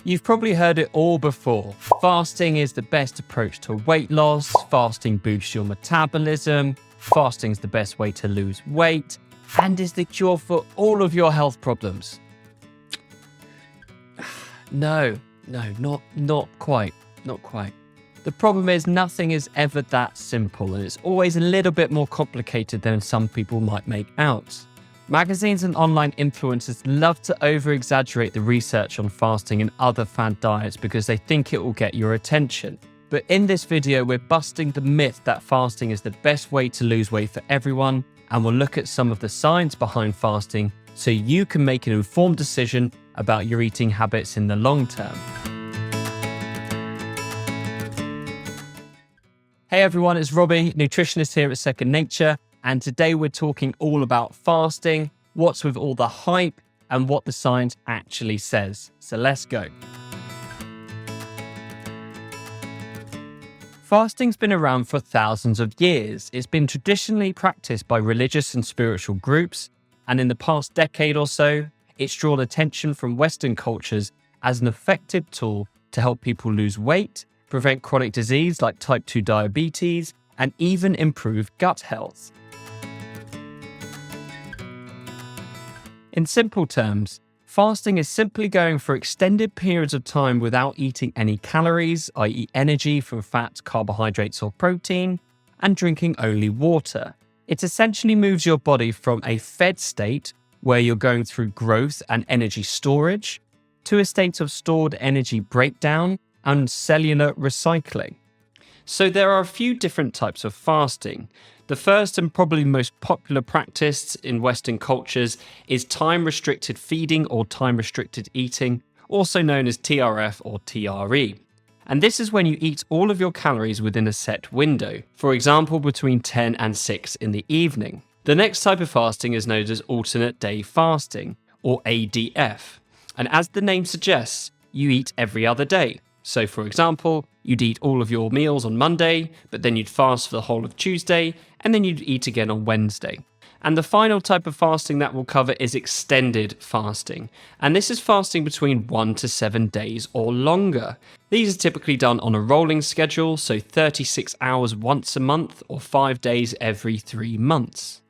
You've probably heard it all before. Fasting is the best approach to weight loss. Fasting boosts your metabolism. Fasting is the best way to lose weight and is the cure for all of your health problems. No, not quite. The problem is nothing is ever that simple, and it's always a little bit more complicated than some people might make out. Magazines and online influencers love to over-exaggerate the research on fasting and other fad diets because they think it will get your attention. But in this video, we're busting the myth that fasting is the best way to lose weight for everyone, and we'll look at some of the science behind fasting so you can make an informed decision about your eating habits in the long term. Hey everyone, it's Robbie, nutritionist here at Second Nature. And today we're talking all about fasting, what's with all the hype, and what the science actually says. So let's go. Fasting's been around for thousands of years. It's been traditionally practiced by religious and spiritual groups, and in the past decade or so, it's drawn attention from Western cultures as an effective tool to help people lose weight, prevent chronic disease like type 2 diabetes, and even improve gut health. In simple terms, fasting is simply going for extended periods of time without eating any calories, i.e. energy from fat, carbohydrates or protein, and drinking only water. It essentially moves your body from a fed state, where you're going through growth and energy storage, to a state of stored energy breakdown and cellular recycling. So there are a few different types of fasting. The first and probably most popular practice in Western cultures is time-restricted feeding or time-restricted eating, also known as TRF or TRE. And this is when you eat all of your calories within a set window, for example between 10 and 6 in the evening. The next type of fasting is known as alternate day fasting, or ADF. And as the name suggests, you eat every other day. So for example, you'd eat all of your meals on Monday, but then you'd fast for the whole of Tuesday, and then you'd eat again on Wednesday. And the final type of fasting that we'll cover is extended fasting. And this is fasting between 1 to 7 days or longer. These are typically done on a rolling schedule, so 36 hours once a month or 5 days every 3 months.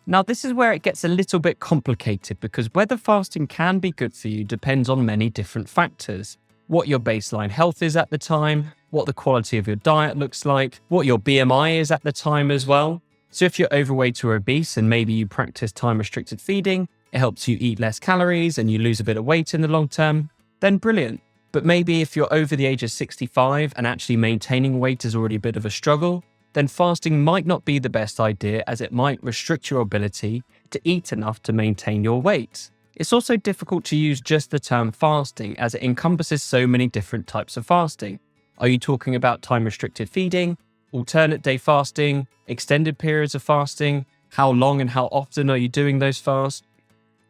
Now, this is where it gets a little bit complicated because whether fasting can be good for you depends on many different factors. What your baseline health is at the time, what the quality of your diet looks like, what your BMI is at the time as well. So if you're overweight or obese and maybe you practice time-restricted feeding, it helps you eat less calories and you lose a bit of weight in the long term, then brilliant. But maybe if you're over the age of 65 and actually maintaining weight is already a bit of a struggle, then fasting might not be the best idea as it might restrict your ability to eat enough to maintain your weight. It's also difficult to use just the term fasting as it encompasses so many different types of fasting. Are you talking about time-restricted feeding, alternate day fasting, extended periods of fasting? How long and how often are you doing those fasts?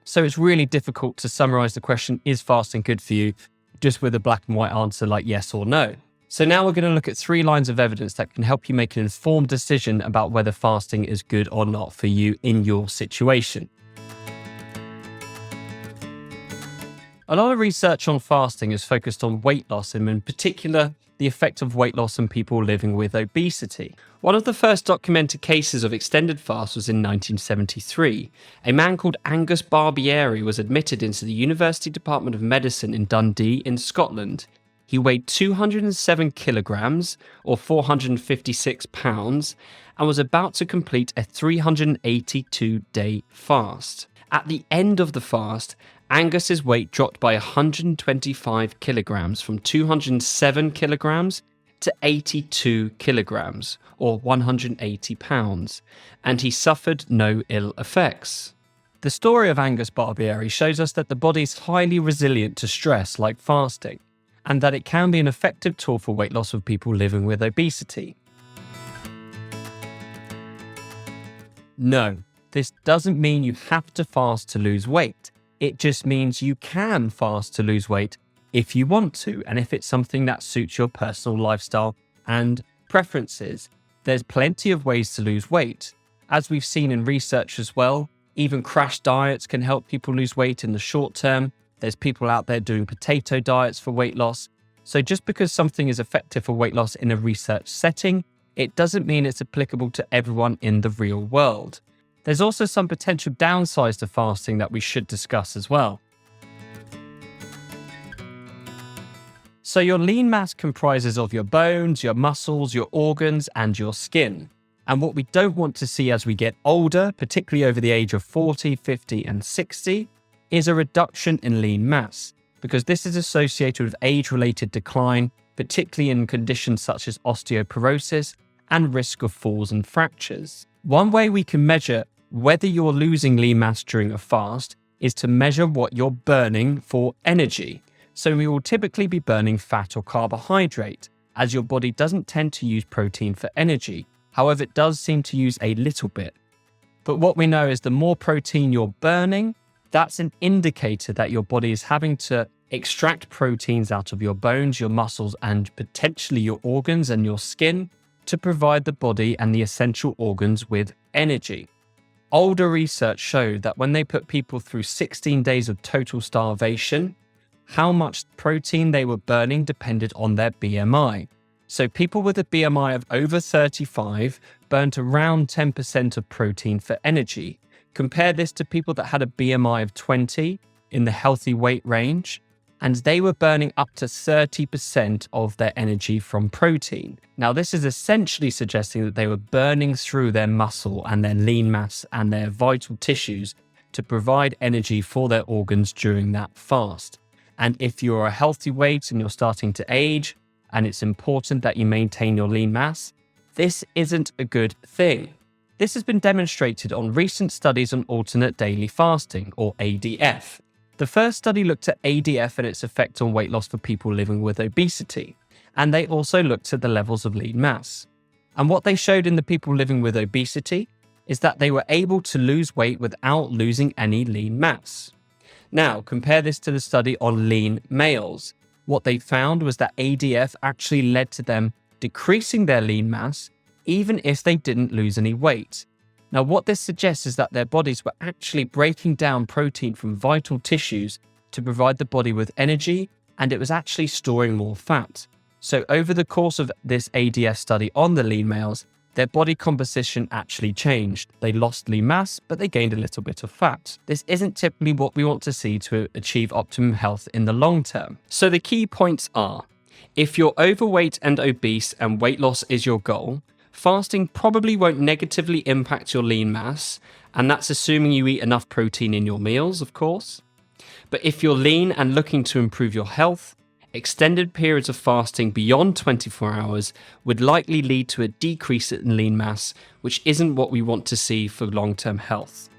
So it's really difficult to summarize the question, is fasting good for you, just with a black and white answer like yes or no. So now we're going to look at 3 lines of evidence that can help you make an informed decision about whether fasting is good or not for you in your situation. A lot of research on fasting is focused on weight loss and in particular, the effect of weight loss on people living with obesity. One of the first documented cases of extended fast was in 1973. A man called Angus Barbieri was admitted into the University Department of Medicine in Dundee in Scotland. He weighed 207 kilograms, or 456 pounds, and was about to complete a 382-day fast. At the end of the fast, Angus's weight dropped by 125 kilograms from 207 kilograms to 82 kilograms, or 180 pounds, and he suffered no ill effects. The story of Angus Barbieri shows us that the body is highly resilient to stress like fasting, and that it can be an effective tool for weight loss of people living with obesity. No, this doesn't mean you have to fast to lose weight. It just means you can fast to lose weight if you want to, and if it's something that suits your personal lifestyle and preferences. There's plenty of ways to lose weight. As we've seen in research as well, Even crash diets can help people lose weight in the short term. There's people out there doing potato diets for weight loss. So just because something is effective for weight loss in a research setting, it doesn't mean it's applicable to everyone in the real world. There's also some potential downsides to fasting that we should discuss as well. So your lean mass comprises of your bones, your muscles, your organs, and your skin. And what we don't want to see as we get older, particularly over the age of 40, 50, and 60, is a reduction in lean mass, because this is associated with age-related decline, particularly in conditions such as osteoporosis and risk of falls and fractures. One way we can measure whether you're losing lean mass during a fast is to measure what you're burning for energy. So we will typically be burning fat or carbohydrate, as your body doesn't tend to use protein for energy. However, it does seem to use a little bit. But what we know is the more protein you're burning, that's an indicator that your body is having to extract proteins out of your bones, your muscles, and potentially your organs and your skin to provide the body and the essential organs with energy. Older research showed that when they put people through 16 days of total starvation, how much protein they were burning depended on their BMI. So people with a BMI of over 35 burnt around 10% of protein for energy. Compare this to people that had a BMI of 20 in the healthy weight range, and they were burning up to 30% of their energy from protein. Now, this is essentially suggesting that they were burning through their muscle and their lean mass and their vital tissues to provide energy for their organs during that fast. And if you're a healthy weight and you're starting to age, and it's important that you maintain your lean mass, this isn't a good thing. This has been demonstrated on recent studies on alternate daily fasting, or ADF. The first study looked at ADF and its effect on weight loss for people living with obesity, and they also looked at the levels of lean mass. And what they showed in the people living with obesity is that they were able to lose weight without losing any lean mass. Now, compare this to the study on lean males. What they found was that ADF actually led to them decreasing their lean mass, even if they didn't lose any weight. Now, what this suggests is that their bodies were actually breaking down protein from vital tissues to provide the body with energy, and it was actually storing more fat. So over the course of this ADF study on the lean males, their body composition actually changed. They lost lean mass, but they gained a little bit of fat. This isn't typically what we want to see to achieve optimum health in the long term. So the key points are, if you're overweight and obese and weight loss is your goal, fasting probably won't negatively impact your lean mass, and that's assuming you eat enough protein in your meals, of course. But if you're lean and looking to improve your health, extended periods of fasting beyond 24 hours would likely lead to a decrease in lean mass, which isn't what we want to see for long-term health.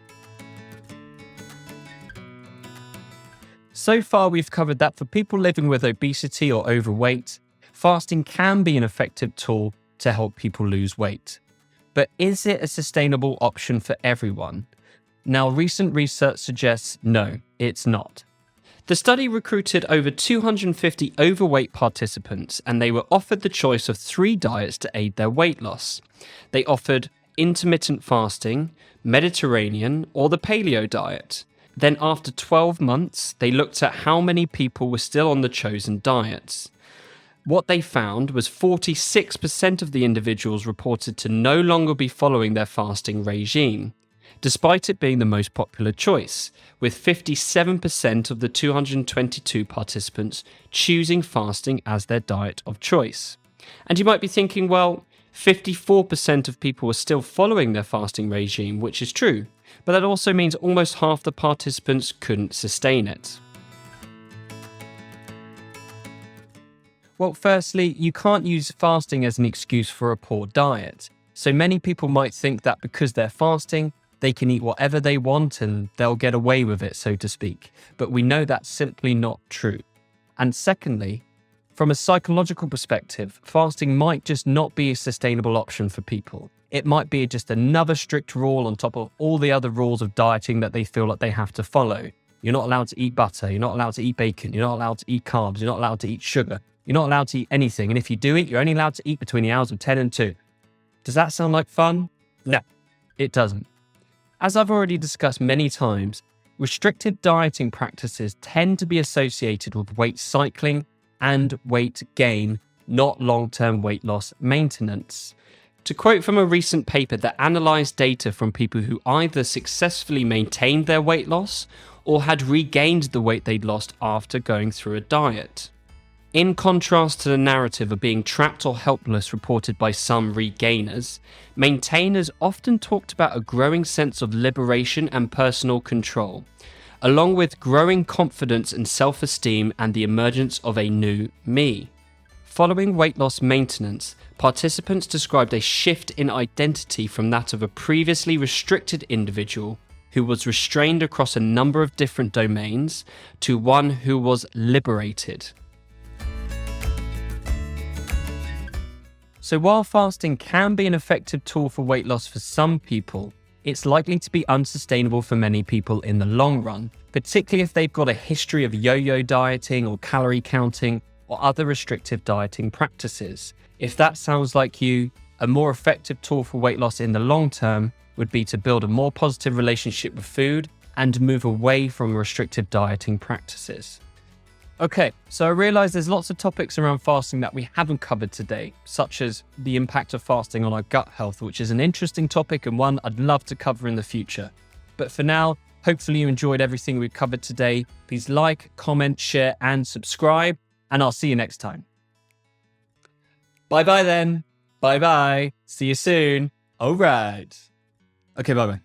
So far, we've covered that for people living with obesity or overweight, fasting can be an effective tool to help people lose weight. But is it a sustainable option for everyone? Now, recent research suggests no, it's not. The study recruited over 250 overweight participants, and they were offered the choice of 3 diets to aid their weight loss. They offered intermittent fasting, Mediterranean, or the paleo diet. Then after 12 months, they looked at how many people were still on the chosen diets. What they found was 46% of the individuals reported to no longer be following their fasting regime, despite it being the most popular choice, with 57% of the 222 participants choosing fasting as their diet of choice. And you might be thinking, well, 54% of people were still following their fasting regime, which is true, but that also means almost half the participants couldn't sustain it. Well, firstly, you can't use fasting as an excuse for a poor diet. So many people might think that because they're fasting, they can eat whatever they want and they'll get away with it, so to speak. But we know that's simply not true. And secondly, from a psychological perspective, fasting might just not be a sustainable option for people. It might be just another strict rule on top of all the other rules of dieting that they feel like they have to follow. You're not allowed to eat butter. You're not allowed to eat bacon. You're not allowed to eat carbs. You're not allowed to eat sugar. You're not allowed to eat anything. And if you do eat, you're only allowed to eat between the hours of 10 and 2. Does that sound like fun? No, it doesn't. As I've already discussed many times, restrictive dieting practices tend to be associated with weight cycling and weight gain, not long-term weight loss maintenance. To quote from a recent paper that analysed data from people who either successfully maintained their weight loss or had regained the weight they'd lost after going through a diet. In contrast to the narrative of being trapped or helpless reported by some regainers, maintainers often talked about a growing sense of liberation and personal control, along with growing confidence and self-esteem and the emergence of a new me. Following weight loss maintenance, participants described a shift in identity from that of a previously restricted individual who was restrained across a number of different domains to one who was liberated. So while fasting can be an effective tool for weight loss for some people, it's likely to be unsustainable for many people in the long run, particularly if they've got a history of yo-yo dieting or calorie counting or other restrictive dieting practices. If that sounds like you, a more effective tool for weight loss in the long term would be to build a more positive relationship with food and move away from restrictive dieting practices. Okay, so I realize there's lots of topics around fasting that we haven't covered today, such as the impact of fasting on our gut health, which is an interesting topic and one I'd love to cover in the future. But for now, hopefully you enjoyed everything we've covered today. Please like, comment, share, and subscribe, and I'll see you next time. Bye-bye then. Bye-bye. See you soon. All right. Okay, bye-bye.